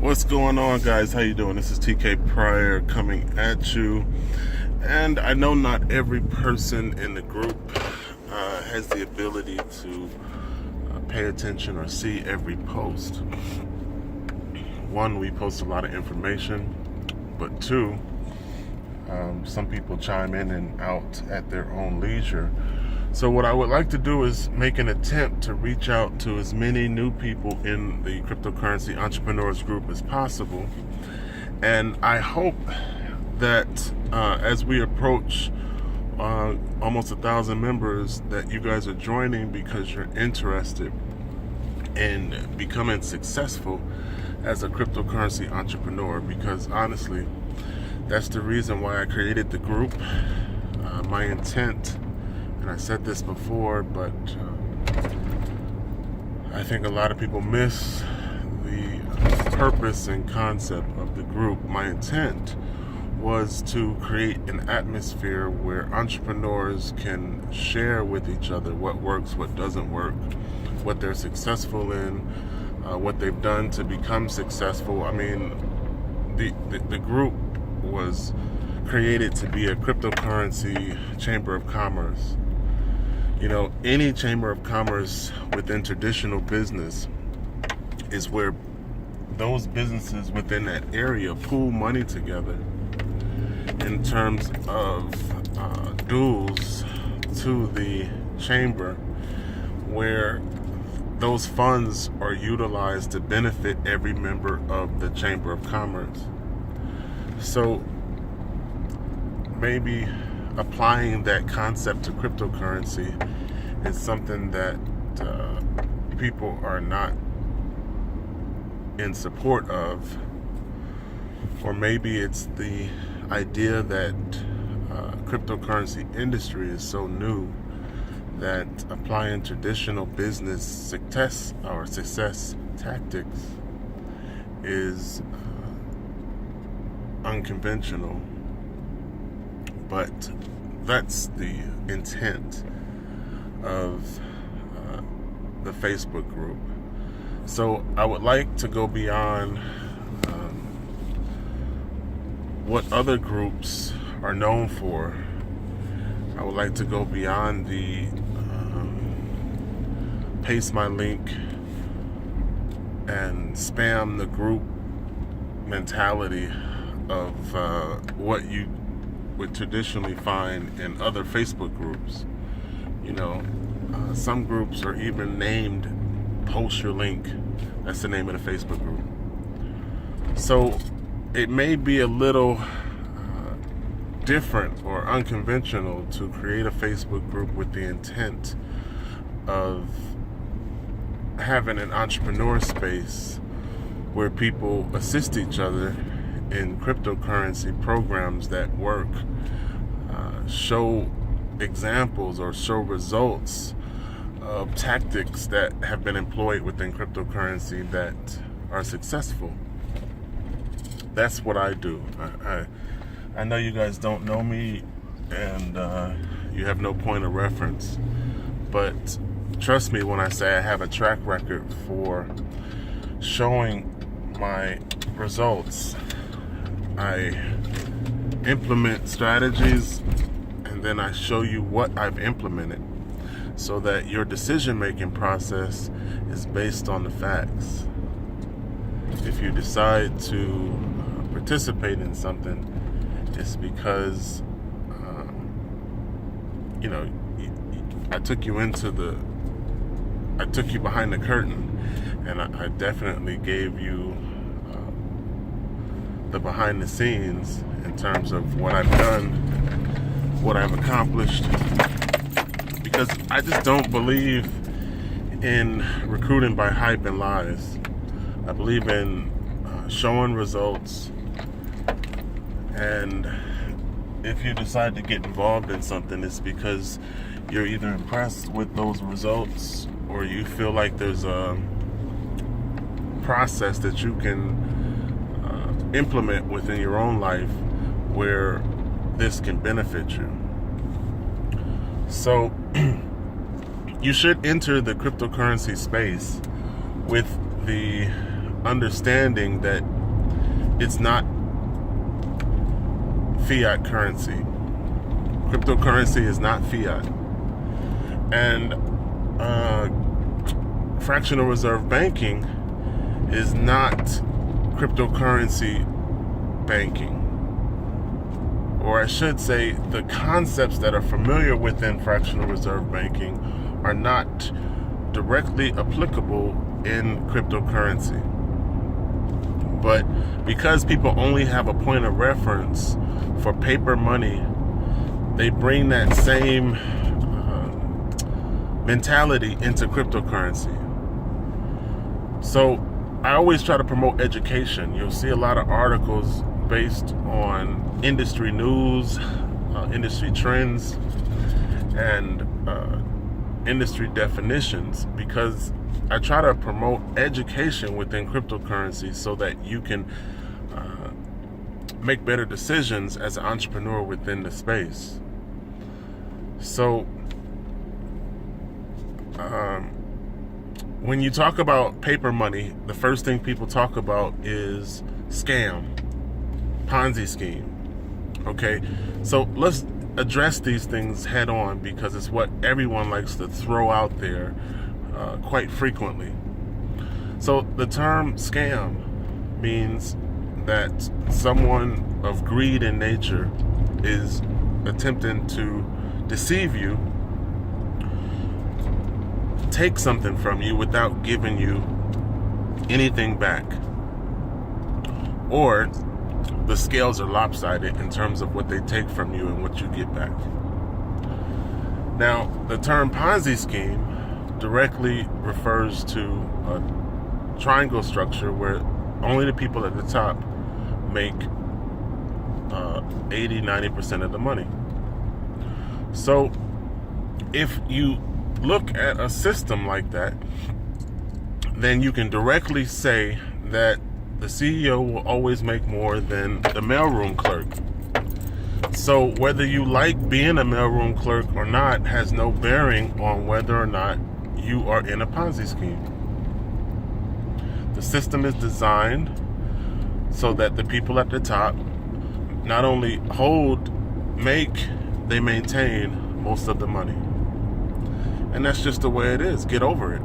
What's going on, guys? How you doing? This is TK Pryor coming at you. And I know not every person in the group has the ability to pay attention or see every post. One, we post a lot of information, but two, some people chime in and out at their own leisure. So what I would like to do is make an attempt to reach out to as many new people in the cryptocurrency entrepreneurs group as possible. And I hope that as we approach almost 1,000 members, that you guys are joining because you're interested in becoming successful as a cryptocurrency entrepreneur. Because honestly, that's the reason why I created the group. My intent, and I said this before, but I think a lot of people miss the purpose and concept of the group. My intent was to create an atmosphere where entrepreneurs can share with each other what works, what doesn't work, what they're successful in, what they've done to become successful. I mean, the group was created to be a cryptocurrency chamber of commerce. You know, any chamber of commerce within traditional business is where those businesses within that area pool money together in terms of dues to the chamber, where those funds are utilized to benefit every member of the Chamber of Commerce. So maybe applying that concept to cryptocurrency is something that people are not in support of, or maybe it's the idea that cryptocurrency industry is so new that applying traditional business success tactics is unconventional. But that's the intent of the Facebook group. So I would like to go beyond what other groups are known for. I would like to go beyond the paste my link and spam the group mentality of what you would traditionally find in other Facebook groups. You know, some groups are even named Post Your Link. That's the name of the Facebook group. So it may be a little different or unconventional to create a Facebook group with the intent of having an entrepreneur space where people assist each other in cryptocurrency programs that work, show examples or show results of tactics that have been employed within cryptocurrency that are successful. That's what I do. I know you guys don't know me, and you have no point of reference, but trust me when I say I have a track record for showing my results. I implement strategies, and then I show you what I've implemented, so that your decision-making process is based on the facts. If you decide to participate in something, it's because you know, I took you behind the curtain, and I definitely gave you the behind the scenes in terms of what I've done, what I've accomplished, because I just don't believe in recruiting by hype and lies. I believe in showing results, and if you decide to get involved in something, it's because you're either impressed with those results, or you feel like there's a process that you can implement within your own life where this can benefit you. So you should enter the cryptocurrency space with the understanding that it's not fiat currency. Cryptocurrency is not fiat. And fractional reserve banking is not cryptocurrency banking. Or I should say, the concepts that are familiar within fractional reserve banking are not directly applicable in cryptocurrency. But because people only have a point of reference for paper money, they bring that same mentality into cryptocurrency. So I always try to promote education. You'll see a lot of articles based on industry news, industry trends, and industry definitions, because I try to promote education within cryptocurrency so that you can make better decisions as an entrepreneur within the space. So when you talk about paper money, the first thing people talk about is scam, Ponzi scheme. Okay, so let's address these things head on, because it's what everyone likes to throw out there quite frequently. So the term scam means that someone of greed in nature is attempting to deceive you, take something from you without giving you anything back, or the scales are lopsided in terms of what they take from you and what you get back. Now, the term Ponzi scheme directly refers to a triangle structure where only the people at the top make 80-90% of the money. So if you look at a system like that, then you can directly say that the CEO will always make more than the mailroom clerk. So whether you like being a mailroom clerk or not has no bearing on whether or not you are in a Ponzi scheme. The system is designed so that the people at the top not only they maintain most of the money. And that's just the way it is. Get over it.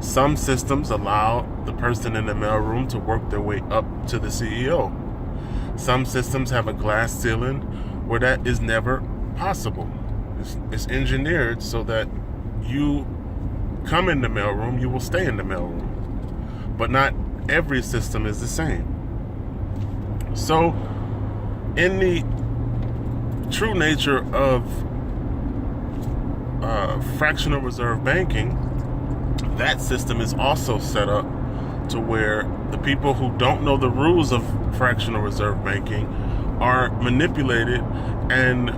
Some systems allow the person in the mailroom to work their way up to the CEO. Some systems have a glass ceiling where that is never possible. It's engineered so that you come in the mailroom, you will stay in the mailroom. But not every system is the same. So, in the true nature of fractional reserve banking, that system is also set up to where the people who don't know the rules of fractional reserve banking are manipulated and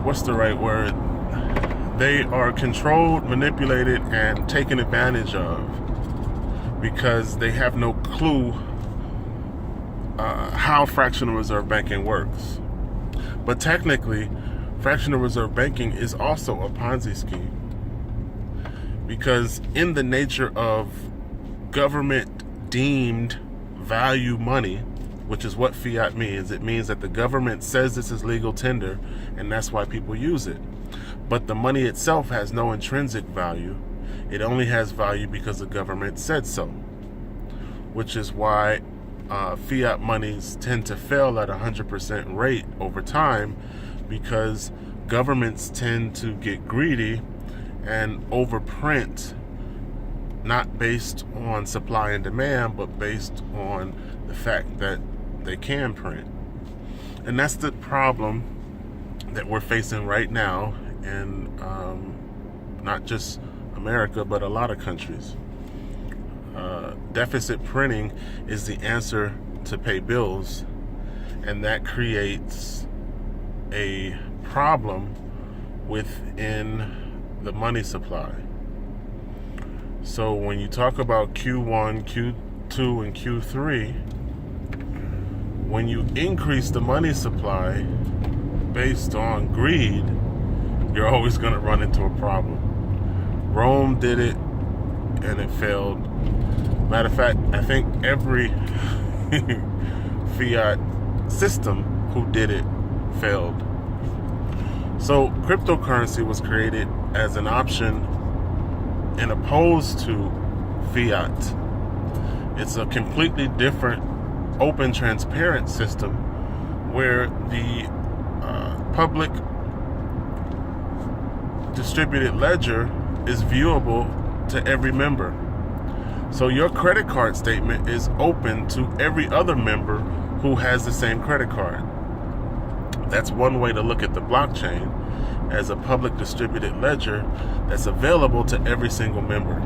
what's the right word? They are controlled, manipulated, and taken advantage of because they have no clue how fractional reserve banking works. But technically, fractional reserve banking is also a Ponzi scheme, because in the nature of government deemed value money, which is what fiat means, it means that the government says this is legal tender and that's why people use it. But the money itself has no intrinsic value. It only has value because the government said so, which is why fiat monies tend to fail at 100% rate over time, because governments tend to get greedy and overprint, not based on supply and demand, but based on the fact that they can print. And that's the problem that we're facing right now in not just America, but a lot of countries. Deficit printing is the answer to pay bills, and that creates a problem within the money supply. So when you talk about Q1, Q2, and Q3, when you increase the money supply based on greed, you're always going to run into a problem. Rome did it and it failed. Matter of fact, I think every fiat system who did it failed. So cryptocurrency was created as an option and opposed to fiat. It's a completely different, open, transparent system where the public distributed ledger is viewable to every member. So your credit card statement is open to every other member who has the same credit card. That's one way to look at the blockchain, as a public distributed ledger that's available to every single member.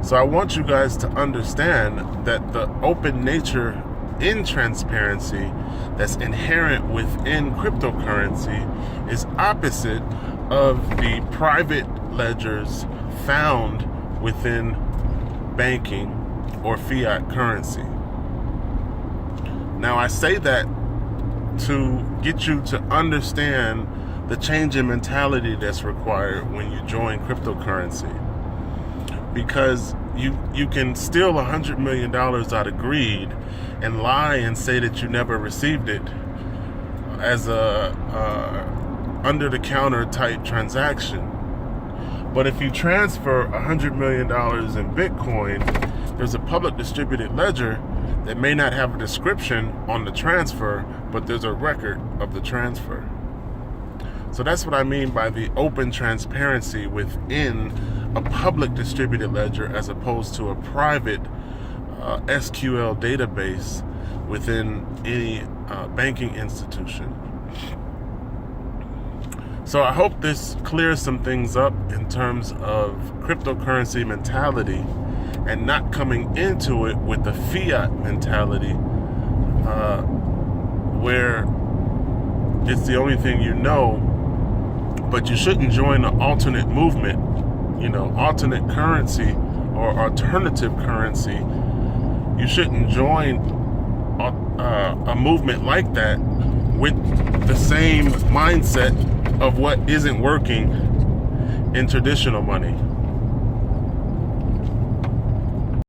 So I want you guys to understand that the open nature in transparency that's inherent within cryptocurrency is opposite of the private ledgers found within banking or fiat currency. Now I say that to get you to understand the change in mentality that's required when you join cryptocurrency. Because you can steal $100 million out of greed and lie and say that you never received it as a under-the-counter type transaction. But if you transfer $100 million in Bitcoin, there's a public distributed ledger that may not have a description on the transfer, but there's a record of the transfer. So that's what I mean by the open transparency within a public distributed ledger as opposed to a private SQL database within any banking institution. So I hope this clears some things up in terms of cryptocurrency mentality and not coming into it with the fiat mentality where it's the only thing you know, but you shouldn't join an alternate movement, alternate currency or alternative currency. You shouldn't join a movement like that with the same mindset of what isn't working in traditional money.